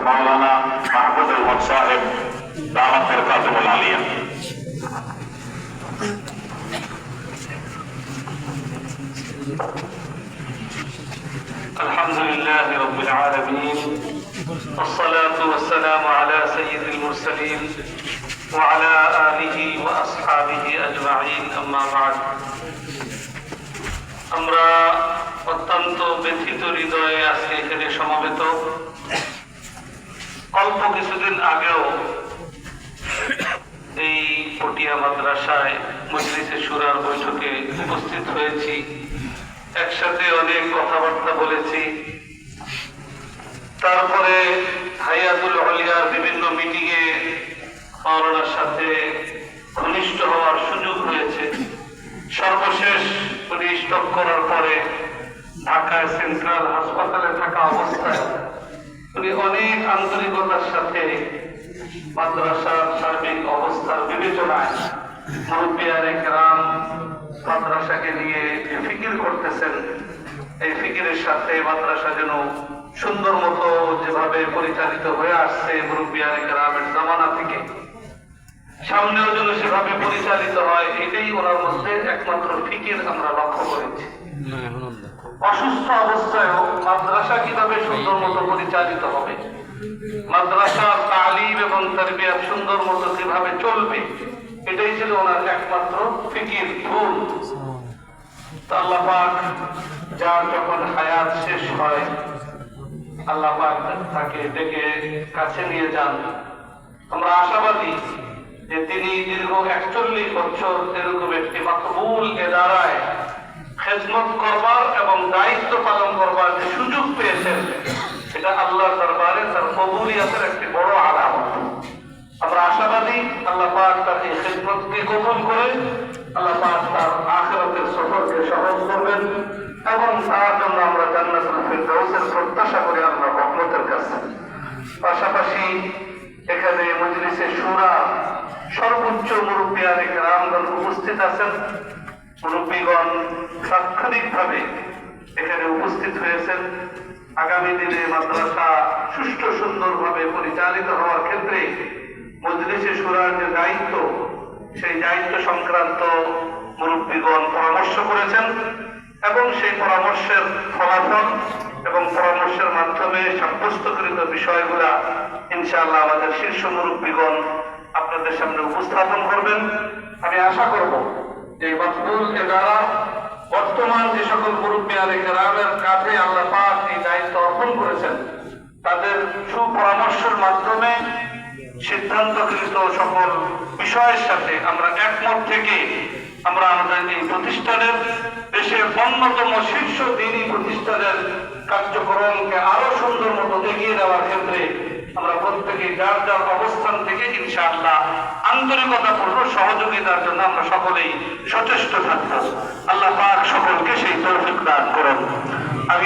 মাওলানা মাহমুদুল হক সাহেব দাওয়াত বরকাতুল আলিয়া। الحمد لله رب العالمين والصلاة والسلام على سيد المرسلين وعلى آله وأصحابه أجمعين أما بعد আমরা অত্যন্ত ব্যথিত হৃদয়ে আজকে এখানে সমবেত। অল্প কিছুদিন আগেও এই পটিয়া মাদ্রাসায় মজলিসে শুরার বৈঠকে উপস্থিত হয়েছি, একসাথে অনেক কথাবার্তা বলেছি। তারপরে হায়াতুল আউলিয়ার বিভিন্ন মিটিংয়ে মাওলানার সাথে ঘনিষ্ঠ হওয়ার সুযোগ হয়েছে। সর্বশেষ উনি স্টক করার পরে ঢাকায় সেন্ট্রাল হাসপাতালে থাকা অবস্থায় উনি অনেক আন্তরিকতার সাথে মাদ্রাসার সার্বিক অবস্থার বিবেচনায় মুরব্বিয়ানে কেরাম মাদ্রাসাকে নিয়ে ফিকির করতেছেন। এই ফিকিরের সাথে মাদ্রাসা যেন সুন্দর মতো যেভাবে পরিচালিত হয়ে আসছে মুরব্বিয়ানে কেরামের জামানা থেকে, সামনেও যেন সেভাবে পরিচালিত হয়, এটাই ওনার মধ্যে একমাত্র ফিকির আমরা লক্ষ্য করেছি। অসুস্থ অবস্থায়ও মাদ্রাসা কিভাবে সুন্দর মতো পরিচালিত হবে, মাদ্রাসার তালিম এবং তারবিয়াত সুন্দর মতো কিভাবে চলবে, এটাই ছিল ওনার একমাত্র ফিকির ভুল। আল্লাহ পাক যার যখন হায়াত শেষ হয় আল্লাহ পাক তাকে ডেকে কাছে নিয়ে যান। আমরা আশাবাদী যে তিনি দীর্ঘ 41 বছর এরকম একটি মাকবুল এদারায় খেদমত করবার এবং দায়িত্ব পালন করবার যে সুযোগ পেয়েছেন, এটা আল্লাহর দরবারে তার কবুলিয়াতের একটি বড় আলামত। আমরা আশাবাদী আল্লাহ পাক তার এই খেদমতকে কবুল করে আল্লাহ পাক তার আখিরাতের সফরকে সহজ করবেন এবং তার জন্য আমরা জান্নাতুল ফিরদাউসের প্রত্যাশা করি আল্লাহর রহমতের কাছে। পাশাপাশি এখানে মজলিসে শুরা সর্বোচ্চ মুরব্বিয়ানে কেরামগণ উপস্থিত আছেন। মুরব্বীগণ তাৎক্ষণিকভাবে এখানে উপস্থিত হয়েছেন। আগামী দিনে মাদ্রাসা সুষ্ঠু সুন্দরভাবে পরিচালিত হওয়ার ক্ষেত্রে মজলিসে শুরার যে দায়িত্ব, সেই দায়িত্ব সংক্রান্ত মুরব্বীগণ পরামর্শ করেছেন এবং সেই পরামর্শের ফলাফল এবং পরামর্শের মাধ্যমে সাব্যস্তকৃত বিষয়গুলা ইনশাআল্লাহ আমাদের শীর্ষ মুরব্বীগণ আপনাদের সামনে উপস্থাপন করবেন। আমি আশা করব যে মাকবুল এদারা বর্তমান যে সকল মুরব্বিয়ানে কেরামের কাছে আল্লাহ পাক এই দায়িত্ব অর্পণ করেছেন, তাদের সুপরামর্শের মাধ্যমে সিদ্ধান্তকৃত সকল বিষয়ের সাথে আমরা একমত থেকে আমরা আমাদের এই প্রতিষ্ঠানের দেশের অন্যতম শীর্ষ দ্বীনী প্রতিষ্ঠানের কার্যক্রমকে আরো সুন্দর মতো এগিয়ে দেওয়ার ক্ষেত্রে আমরা প্রত্যেকে যার যার অবস্থান থেকে ইনশাআল্লাহ আন্তরিকতাপূর্ণ সহযোগিতার জন্য আমরা সকলেই সচেষ্ট থাকবো। আল্লাহ পাক সকলকে সেই তৌফিক দান করুন।